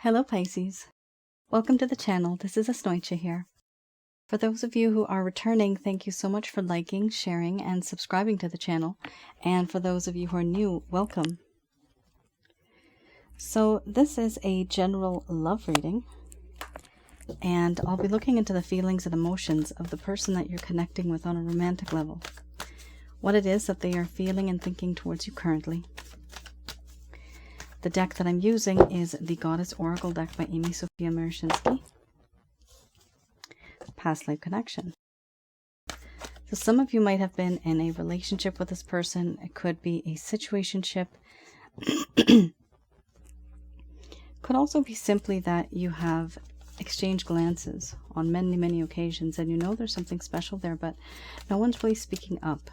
Hello Pisces, welcome to the channel. This is Asnointia here. For those of you who are returning, thank you so much for liking, sharing, and subscribing to the channel. And for those of you who are new, welcome. So this is a general love reading, and I'll be looking into the feelings and emotions of the person that you're connecting with on a romantic level. What it is that they are feeling and thinking towards you currently. The deck that I'm using is the Goddess Oracle deck by Amy Sophia Marashinsky. Past life connection. So some of you might have been in a relationship with this person. It could be a situationship. Could also be simply that you have exchanged glances on many occasions and you know there's something special there, but no one's really speaking up.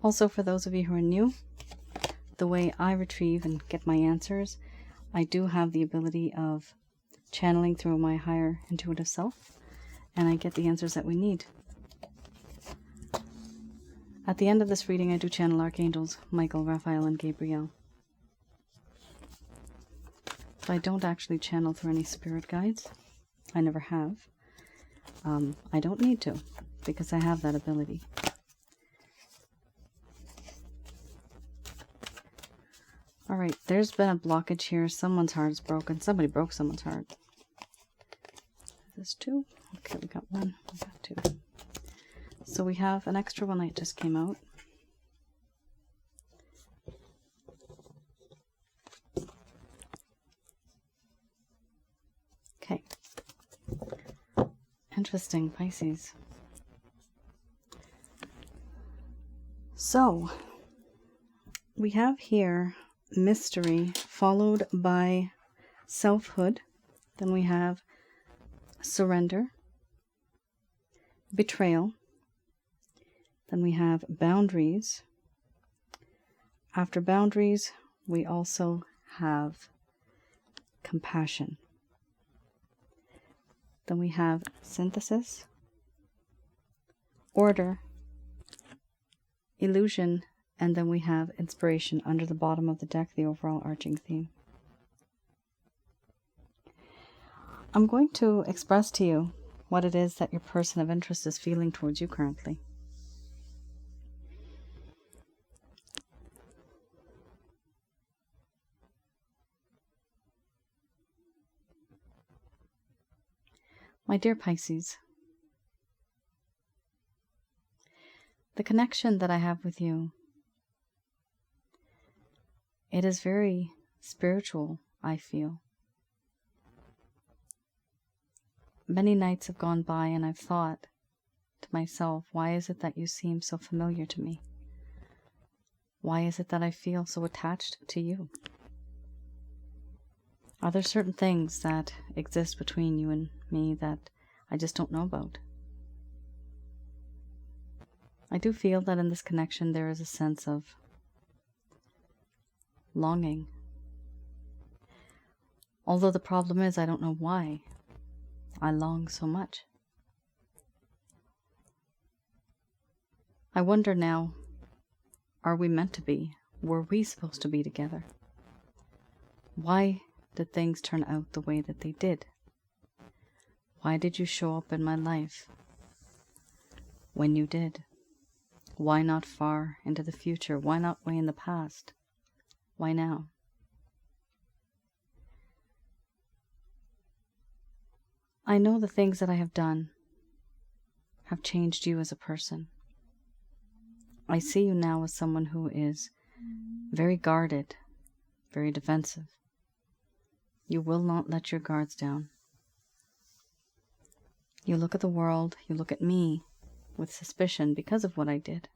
Also, for those of you who are new, the way I retrieve and get my answers, I do have the ability of channeling through my higher intuitive self, and I get the answers that we need. At the end of this reading, I do channel Archangels Michael, Raphael, and Gabriel. So I don't actually channel through any spirit guides. I never have. I don't need to, because I have that ability. Alright, there's been a blockage here. Someone's heart is broken. Somebody broke someone's heart. Is this two? Okay, we got one. We got two. So we have an extra one that just came out. Okay. Interesting, Pisces. So, we have here mystery followed by selfhood. Then we have surrender, betrayal. Then we have boundaries. After boundaries, we also have compassion. Then we have synthesis, order, illusion, and then we have inspiration under the bottom of the deck, the overall arching theme. I'm going to express to you what it is that your person of interest is feeling towards you currently. My dear Pisces, the connection that I have with you, it is very spiritual, I feel. Many nights have gone by and I've thought to myself, why is it that you seem so familiar to me? Why is it that I feel so attached to you? Are there certain things that exist between you and me that I just don't know about? I do feel that in this connection there is a sense of longing. Although the problem is I don't know why I long so much. I wonder now, are we meant to be? Were we supposed to be together? Why did things turn out the way that they did? Why did you show up in my life when you did? Why not far into the future? Why not way in the past? Why now? I know the things that I have done have changed you as a person. I see you now as someone who is very guarded, very defensive. You will not let your guards down. You look at the world, you look at me with suspicion because of what I did.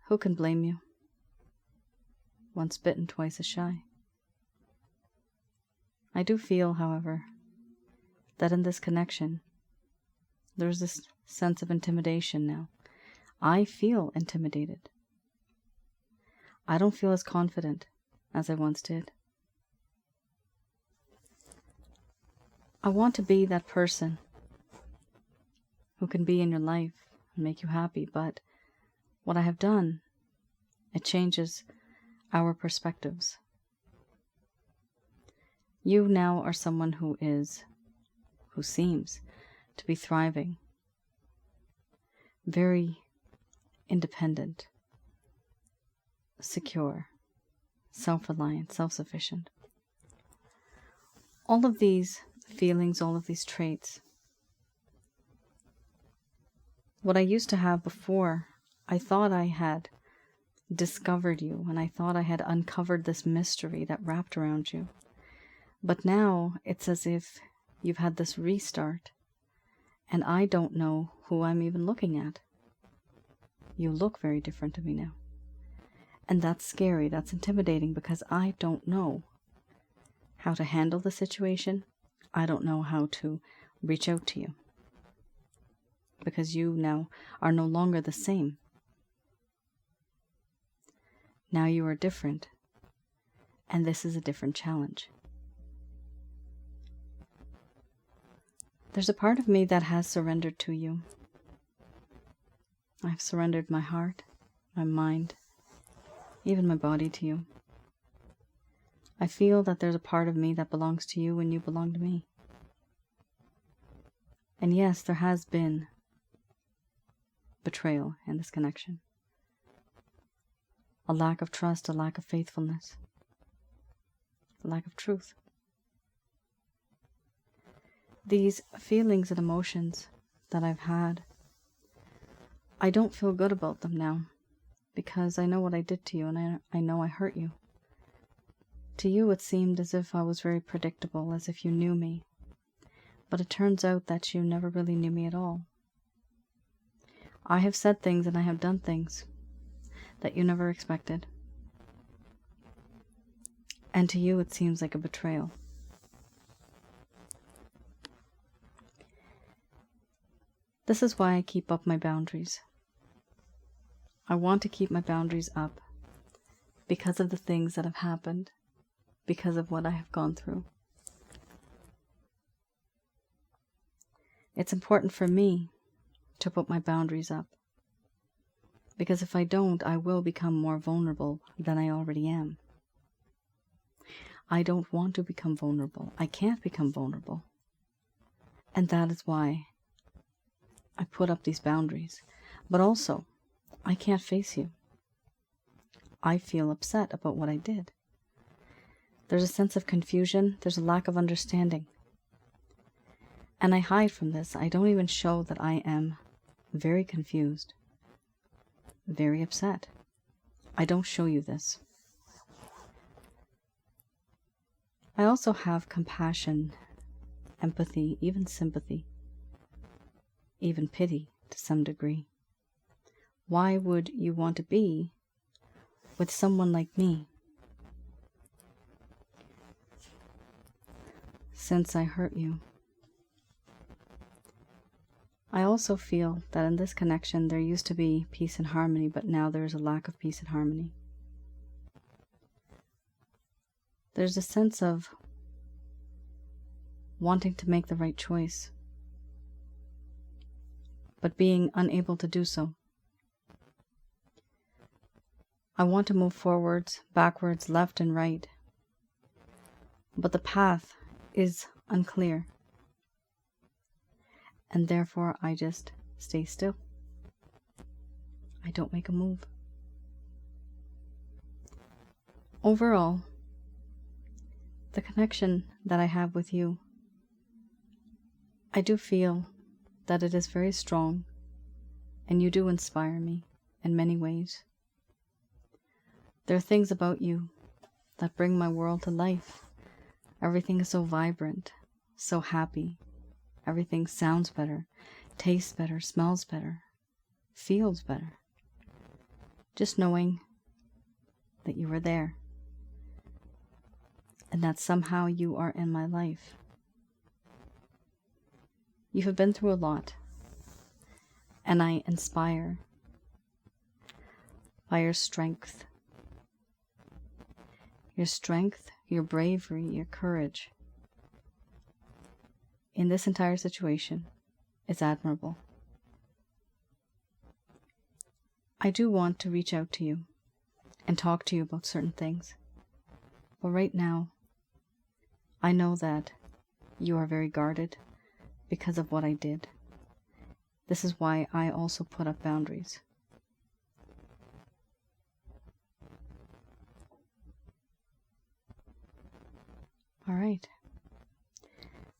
Who can blame you? Once bitten, twice as shy. I do feel, however, that in this connection, there's this sense of intimidation now. I feel intimidated. I don't feel as confident as I once did. I want to be that person who can be in your life and make you happy, but what I have done It changes our perspectives. You now are someone who seems to be thriving, very independent, secure, self-reliant, self-sufficient. All of these feelings, all of these traits, what I used to have before, I thought I had discovered you, and I thought I had uncovered this mystery that wrapped around you. But now it's as if you've had this restart, and I don't know who I'm even looking at. You look very different to me now. And that's scary, that's intimidating, because I don't know how to handle the situation. I don't know how to reach out to you. Because you now are no longer the same. Now you are different, and this is a different challenge. There's a part of me that has surrendered to you. I've surrendered my heart, my mind, even my body to you. I feel that there's a part of me that belongs to you and you belong to me. And yes, there has been betrayal in this connection. A lack of trust, a lack of faithfulness, a lack of truth. These feelings and emotions that I've had, I don't feel good about them now, because I know what I did to you, and I know I hurt you. To you it seemed as if I was very predictable, as if you knew me. But it turns out that you never really knew me at all. I have said things and I have done things that you never expected. And to you it seems like a betrayal. This is why I keep up my boundaries. I want to keep my boundaries up because of the things that have happened, because of what I have gone through. It's important for me to put my boundaries up, because if I don't, I will become more vulnerable than I already am. I don't want to become vulnerable. I can't become vulnerable. And that is why I put up these boundaries. But also, I can't face you. I feel upset about what I did. There's a sense of confusion. There's a lack of understanding. And I hide from this. I don't even show that I am very confused, very upset. I don't show you this. I also have compassion, empathy, even sympathy, even pity to some degree. Why would you want to be with someone like me? Since I hurt you. I also feel that in this connection there used to be peace and harmony, but now there is a lack of peace and harmony. There's a sense of wanting to make the right choice, but being unable to do so. I want to move forwards, backwards, left and right, but the path is unclear. And therefore I just stay still. I don't make a move. Overall, the connection that I have with you, I do feel that it is very strong, and you do inspire me in many ways. There are things about you that bring my world to life. Everything is so vibrant, so happy. Everything sounds better, tastes better, smells better, feels better. Just knowing that you are there and that somehow you are in my life. You have been through a lot, and I inspire by your strength, your bravery, your courage. In this entire situation is admirable. I do want to reach out to you and talk to you about certain things. But right now, I know that you are very guarded because of what I did. This is why I also put up boundaries. All right.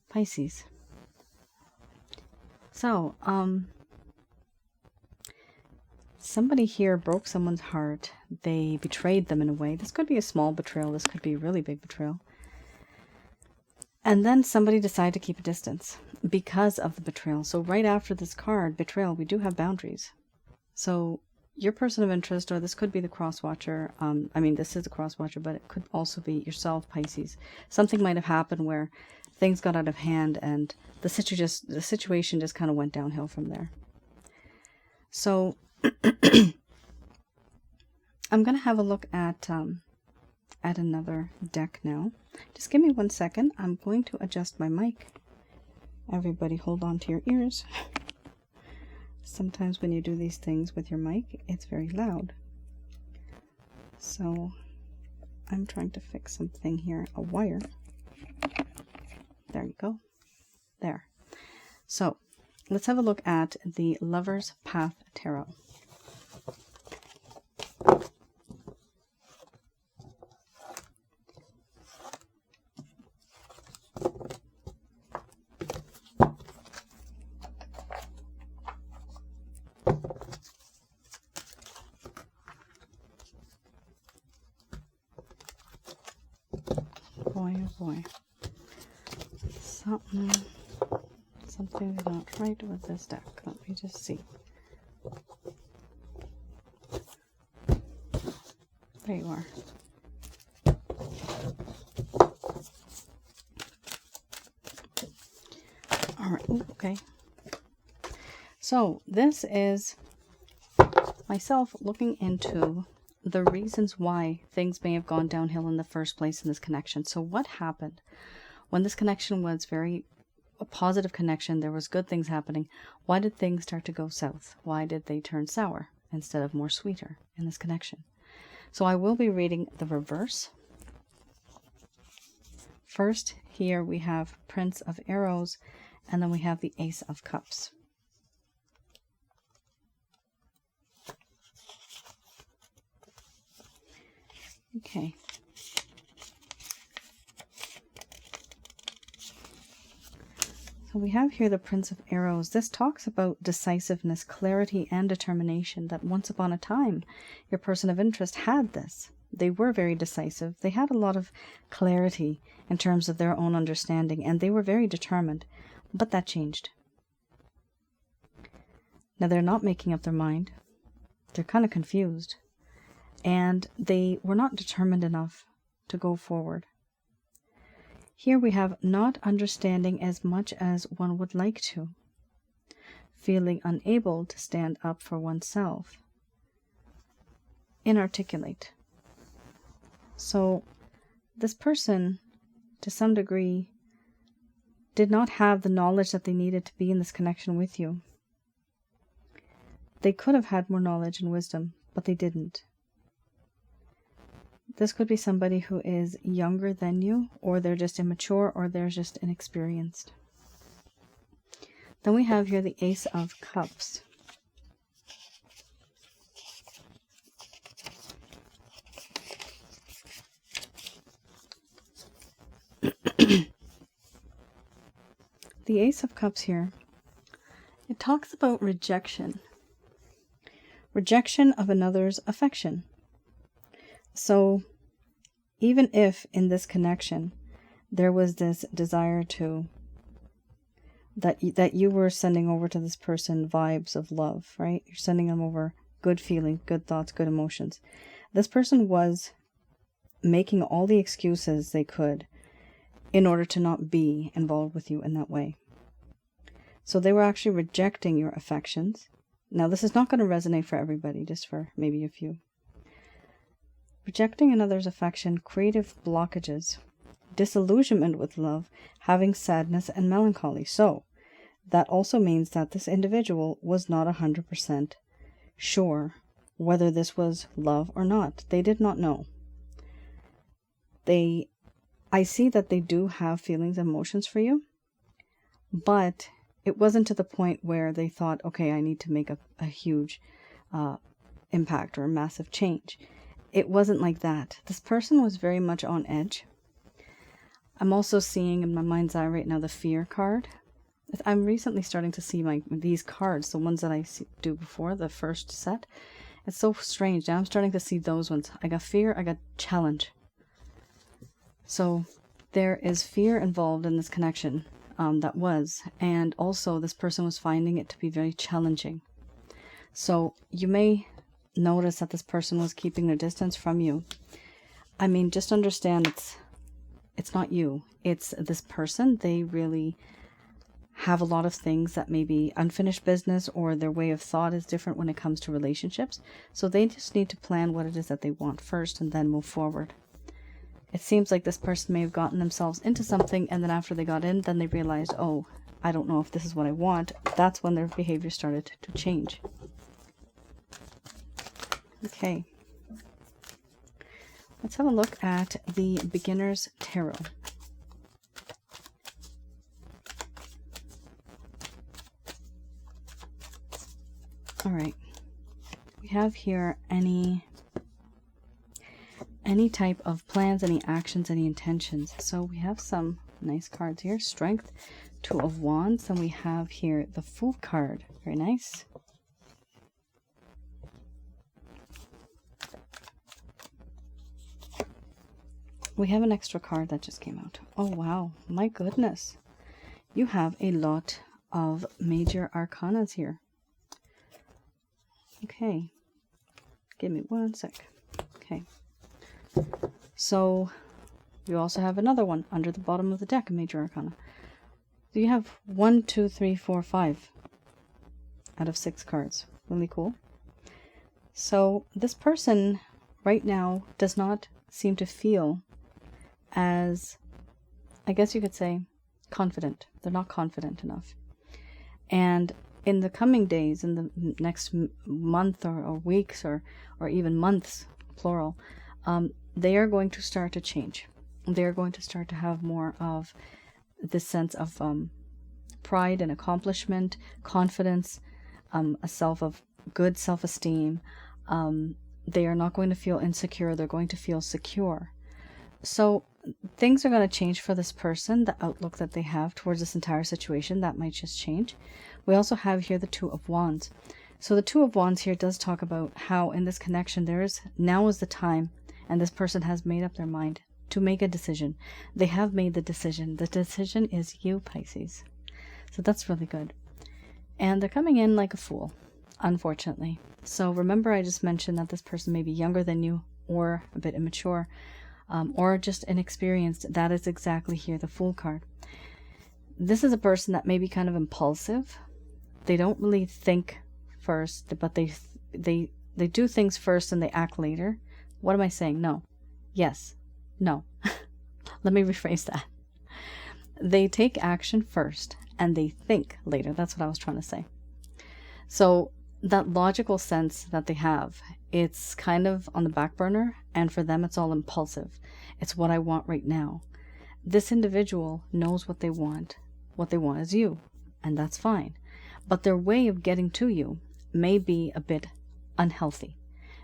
Pisces. So, somebody here broke someone's heart. They betrayed them in a way. This could be a small betrayal. This could be a really big betrayal. And then somebody decided to keep a distance because of the betrayal. So right after this card, betrayal, we do have boundaries. So your person of interest, or this could be the cross-watcher. This is a cross-watcher, but it could also be yourself, Pisces. Something might have happened where things got out of hand and the situation just kind of went downhill from there. So I'm going to have a look at another deck now. Just give me 1 second. I'm going to adjust my mic. Everybody hold on to your ears. Sometimes when you do these things with your mic, it's very loud. So I'm trying to fix something here, a wire. There you go. There. So let's have a look at the Lover's Path Tarot. Boy, oh boy. Something's not right with this deck. Let me just see. There you are. All right. Ooh, okay. So this is myself looking into the reasons why things may have gone downhill in the first place in this connection. So what happened when this connection was a positive connection? There was good things happening. Why did things start to go south? Why did they turn sour instead of more sweeter in this connection? So I will be reading the reverse. First, here we have Prince of Arrows, and then we have the Ace of Cups. Okay. So we have here the Prince of Arrows. This talks about decisiveness, clarity, and determination, that once upon a time, your person of interest had this. They were very decisive. They had a lot of clarity in terms of their own understanding, and they were very determined. But that changed. Now they're not making up their mind. They're kind of confused. And they were not determined enough to go forward. Here we have not understanding as much as one would like to, feeling unable to stand up for oneself, inarticulate. So this person, to some degree, did not have the knowledge that they needed to be in this connection with you. They could have had more knowledge and wisdom, but they didn't. This could be somebody who is younger than you, or they're just immature, or they're just inexperienced. Then we have here the Ace of Cups. The Ace of Cups here, it talks about rejection. Rejection of another's affection. So even if in this connection there was this desire to that you were sending over to this person vibes of love, right? You're sending them over good feelings, good thoughts, good emotions. This person was making all the excuses they could in order to not be involved with you in that way. So they were actually rejecting your affections. Now this is not going to resonate for everybody, just for maybe a few. Rejecting another's affection, creative blockages, disillusionment with love, having sadness and melancholy. So that also means that this individual was not 100% sure whether this was love or not. They did not know. I see that they do have feelings and emotions for you, but it wasn't to the point where they thought, okay, I need to make a huge impact or a massive change. It wasn't like that. This person was very much on edge. I'm also seeing in my mind's eye right now the fear card. I'm recently starting to see these cards, the ones that I do before, the first set. It's so strange. Now I'm starting to see those ones. I got fear, I got challenge. So there is fear involved in this connection, and also this person was finding it to be very challenging. So you may notice that this person was keeping their distance from you. I mean, just understand it's not you. It's this person. They really have a lot of things that may be unfinished business, or their way of thought is different when it comes to relationships. So they just need to plan what it is that they want first and then move forward. It seems like this person may have gotten themselves into something, and then after they got in, then they realized, oh, I don't know if this is what I want. That's when their behavior started to change. Okay. Let's have a look at the Beginner's Tarot. All right. We have here any type of plans, any actions, any intentions. So we have some nice cards here. Strength, Two of Wands. And we have here the Fool card. Very nice. We have an extra card that just came out. Oh, wow. My goodness. You have a lot of major arcanas here. Okay. Give me one sec. Okay. So you also have another one under the bottom of the deck, a major arcana. So you have 1, 2, 3, 4, 5 out of 6 cards. Really cool. So this person right now does not seem to feel as, I guess you could say, confident. They're not confident enough. And in the coming days, in the next month or weeks or even months, plural, they are going to start to change. They are going to start to have more of this sense of pride and accomplishment, confidence, a good self-esteem. They are not going to feel insecure. They're going to feel secure. So things are going to change for this person. The outlook that they have towards this entire situation, that might just change. We also have here the Two of Wands. So the Two of Wands here does talk about how in this connection now is the time, and this person has made up their mind to make a decision. They have made the decision. The decision is you, Pisces. So that's really good. And they're coming in like a fool, unfortunately. So remember, I just mentioned that this person may be younger than you, or a bit immature, or just inexperienced. That is exactly here, the Fool card. This is a person that may be kind of impulsive. They don't really think first, but they do things first and they act later. What am I saying? No. Yes. No. Let me rephrase that. They take action first and they think later. That's what I was trying to say. So that logical sense that they have, it's kind of on the back burner, and for them it's all impulsive. It's what I want right now. This individual knows what they want. What they want is you, and that's fine. But their way of getting to you may be a bit unhealthy,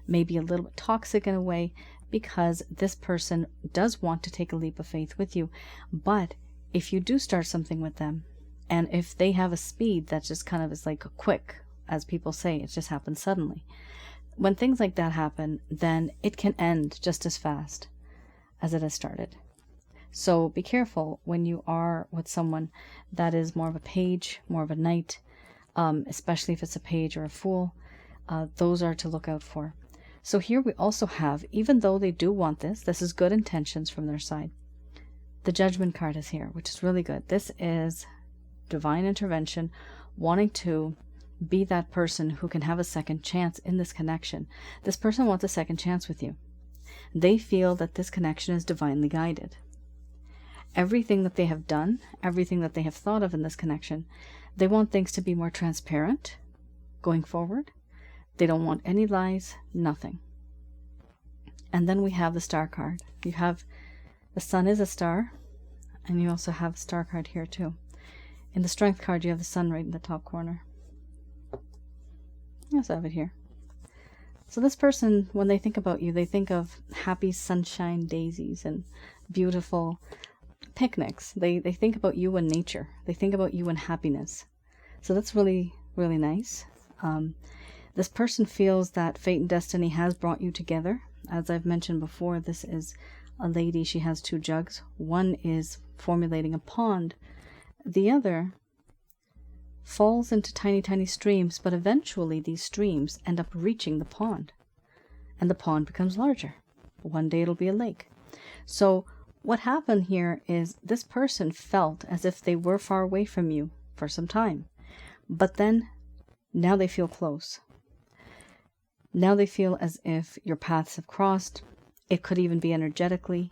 maybe a little bit toxic in a way, because this person does want to take a leap of faith with you. But if you do start something with them, and if they have a speed that just kind of is like quick, as people say, it just happens suddenly. When things like that happen, then it can end just as fast as it has started. So be careful when you are with someone that is more of a page, more of a knight, especially if it's a page or a fool. Those are to look out for. So here we also have, even though they do want this is good intentions from their side. The Judgment card is here, which is really good. This is divine intervention, wanting to be that person who can have a second chance in this connection. This person wants a second chance with you. They feel that this connection is divinely guided. Everything that they have done, everything that they have thought of in this connection, they want things to be more transparent going forward. They don't want any lies, nothing. And then we have the Star card. You have the Sun is a star, and you also have the Star card here too. In the Strength card, you have the Sun right in the top corner. I also have it here. So this person, when they think about you, they think of happy sunshine daisies and beautiful picnics. They think about you and nature. They think about you and happiness. So that's really, really nice. This person feels that fate and destiny has brought you together. As I've mentioned before, this is a lady. She has 2 jugs. One is formulating a pond. The other falls into tiny, tiny streams, but eventually these streams end up reaching the pond. And the pond becomes larger. One day it'll be a lake. So what happened here is this person felt as if they were far away from you for some time. But then, now they feel close. Now they feel as if your paths have crossed. It could even be energetically.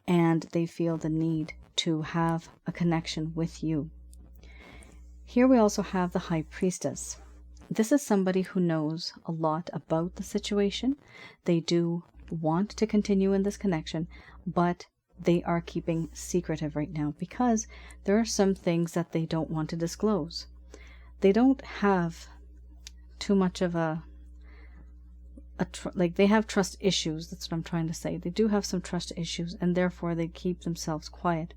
And they feel the need to have a connection with you. Here we also have the High Priestess. This is somebody who knows a lot about the situation. They do want to continue in this connection, but they are keeping secretive right now because there are some things that they don't want to disclose. They don't have too much of like they have trust issues. That's what I'm trying to say. They do have some trust issues, and therefore they keep themselves quiet.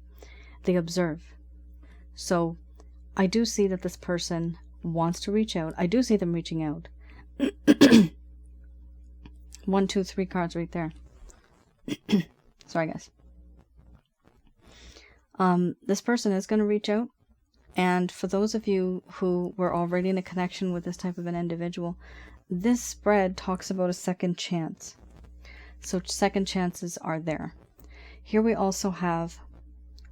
They observe. So I do see that this person wants to reach out. I do see them reaching out. 1, 2, 3 cards right there. Sorry, guys. This person is going to reach out. And for those of you who were already in a connection with this type of an individual, this spread talks about a second chance. So second chances are there. Here we also have,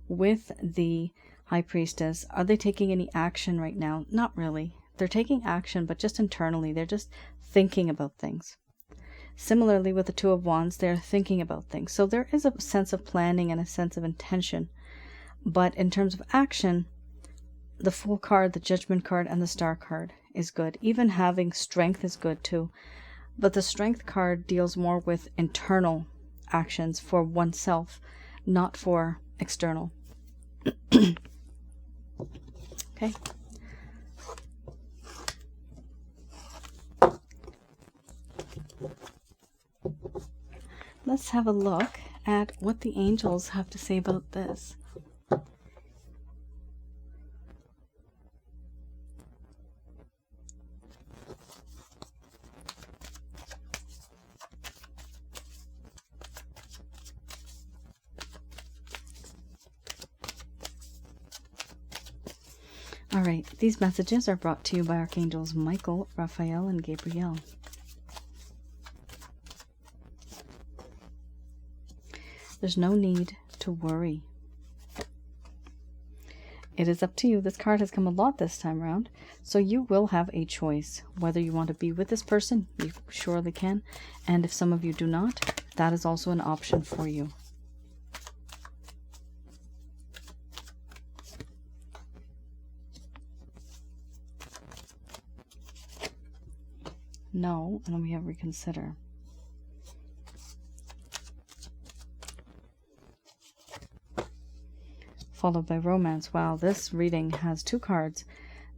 with the High Priestess, are they taking any action right now? Not really. They're taking action, but just internally. They're just thinking about things. Similarly, with the Two of Wands, they're thinking about things. So there is a sense of planning and a sense of intention. But in terms of action, the Fool card, the Judgment card, and the Star card is good. Even having Strength is good too. But the Strength card deals more with internal actions for oneself, not for external. Okay. Let's have a look at what the angels have to say about this. All right, these messages are brought to you by Archangels Michael, Raphael, and Gabriel. There's no need to worry. It is up to you. This card has come a lot this time around, so you will have a choice. Whether you want to be with this person, you surely can. And if some of you do not, that is also an option for you. No, and then we have reconsider. Followed by romance. Wow, this reading has 2 cards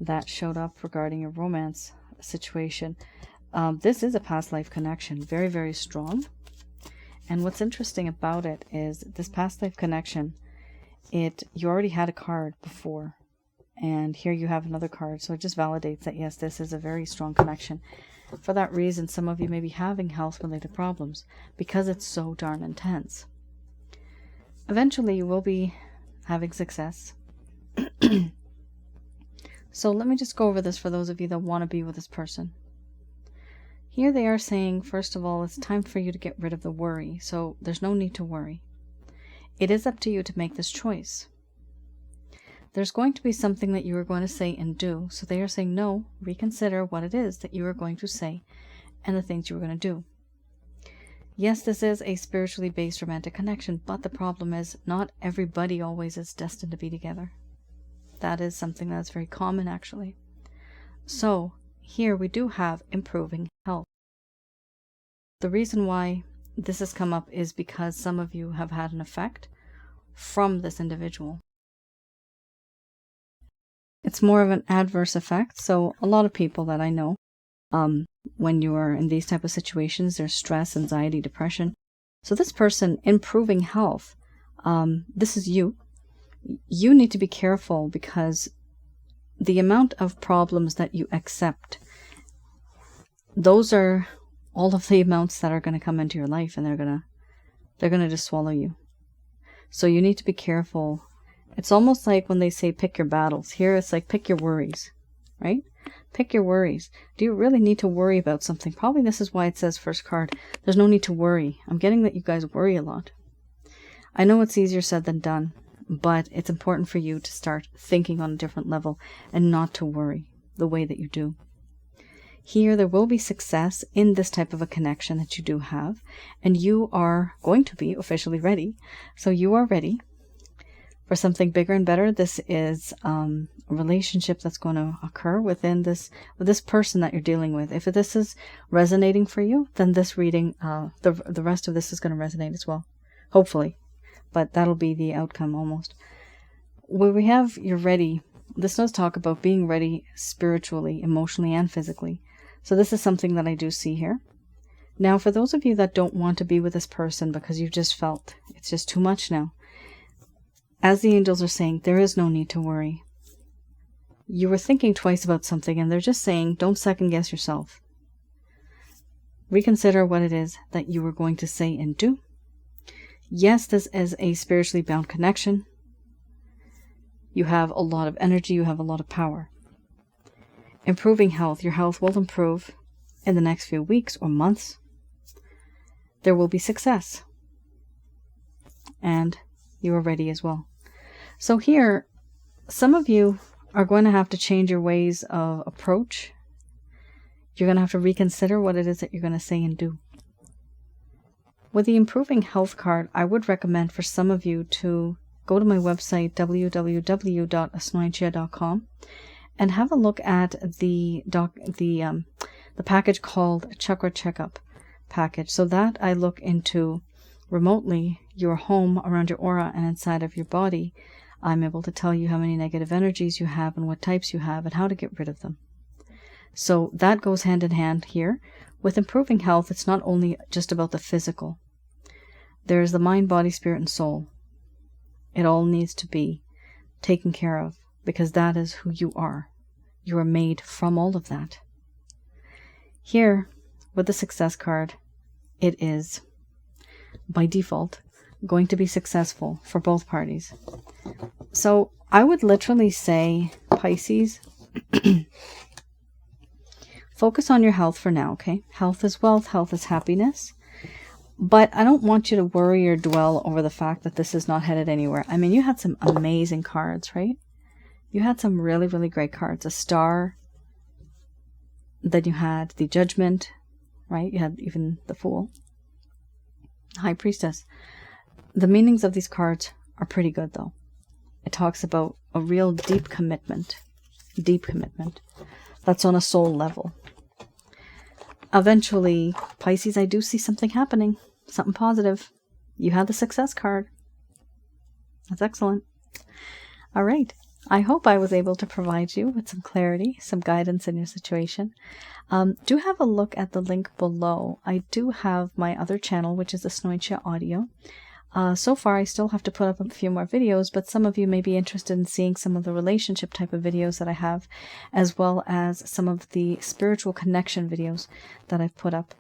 that showed up regarding a romance situation. This is a past life connection. Very, very strong. And what's interesting about it is this past life connection, you already had a card before. And here you have another card. So it just validates that, yes, this is a very strong connection. For that reason, some of you may be having health-related problems because it's so darn intense. Eventually, you will be having success. So let me just go over this for those of you that want to be with this person. Here they are saying, first of all, it's time for you to get rid of the worry. So there's no need to worry. It is up to you to make this choice. There's going to be something that you are going to say and do. So they are saying, no, reconsider what it is that you are going to say and the things you are going to do. Yes, this is a spiritually based romantic connection, but the problem is not everybody always is destined to be together. That is something that's very common, actually. So here we do have improving health. The reason why this has come up is because some of you have had an effect from this individual. It's more of an adverse effect. So a lot of people that I know, when you are in these type of situations, there's stress, anxiety, depression. So this person improving health, this is you. You need to be careful because the amount of problems that you accept, those are all of the amounts that are going to come into your life, and they're going to just swallow you. So you need to be careful. It's almost like when they say pick your battles. Here it's like pick your worries, right? Pick your worries. Do you really need to worry about something? Probably this is why it says first card, there's no need to worry. I'm getting that you guys worry a lot. I know it's easier said than done, but it's important for you to start thinking on a different level and not to worry the way that you do. Here, there will be success in this type of a connection that you do have, and you are going to be officially ready. So you are ready for something bigger and better. This is a relationship that's going to occur with this person that you're dealing with. If this is resonating for you, then this reading, the rest of this is going to resonate as well, hopefully. But that'll be the outcome almost. Where we have you're ready, this does talk about being ready spiritually, emotionally, and physically. So this is something that I do see here. Now, for those of you that don't want to be with this person because you've just felt it's just too much now, as the angels are saying, there is no need to worry. You were thinking twice about something, and they're just saying, don't second guess yourself. Reconsider what it is that you were going to say and do. Yes, this is a spiritually bound connection. You have a lot of energy, you have a lot of power. Improving health. Your health will improve in the next few weeks or months. There will be success. And you are ready as well. So here, some of you are going to have to change your ways of approach. You're going to have to reconsider what it is that you're going to say and do. With the improving health card, I would recommend for some of you to go to my website, www.asnointia.com, and have a look at the package called Chakra Checkup package. So that I look into remotely your home, around your aura, and inside of your body. I'm able to tell you how many negative energies you have and what types you have and how to get rid of them. So that goes hand in hand here. With improving health, it's not only just about the physical. There's the mind, body, spirit, and soul. It all needs to be taken care of because that is who you are. You are made from all of that. Here, with the success card, it is, by default, going to be successful for both parties. So I would literally say, Pisces, focus on your health for now, okay? Health is wealth, health is happiness. But I don't want you to worry or dwell over the fact that this is not headed anywhere. I mean, you had some amazing cards, right? You had some really, really great cards. A star. Then you had the Judgment, right? You had even the Fool. High Priestess. The meanings of these cards are pretty good, though. It talks about a real deep commitment. Deep commitment. That's on a soul level. Eventually, Pisces, I do see something happening. Something positive. You had the success card. That's excellent. All right. I hope I was able to provide you with some clarity, some guidance in your situation. Do have a look at the link below. I do have my other channel, which is Asnointia Audio. So far, I still have to put up a few more videos, but some of you may be interested in seeing some of the relationship type of videos that I have, as well as some of the spiritual connection videos that I've put up.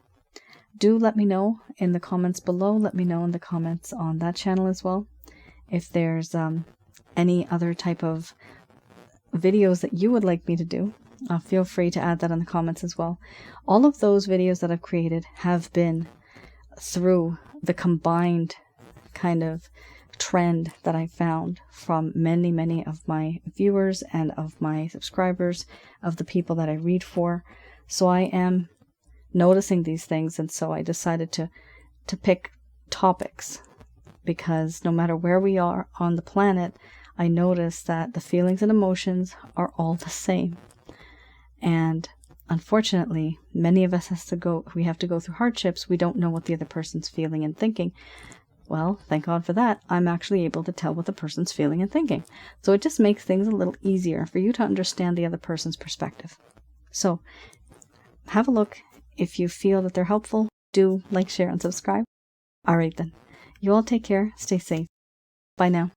Do let me know in the comments below. Let me know in the comments on that channel as well. If there's any other type of videos that you would like me to do, feel free to add that in the comments as well. All of those videos that I've created have been through the combined kind of trend that I found from many, many of my viewers and of my subscribers, of the people that I read for. So I am noticing these things, and so I decided to pick topics, because no matter where we are on the planet, I notice that the feelings and emotions are all the same. And unfortunately, many of us we have to go through hardships. We don't know what the other person's feeling and thinking. Well, thank God for that. I'm actually able to tell what the person's feeling and thinking. So it just makes things a little easier for you to understand the other person's perspective. So have a look. If you feel that they're helpful, do like, share, and subscribe. All right then. You all take care. Stay safe. Bye now.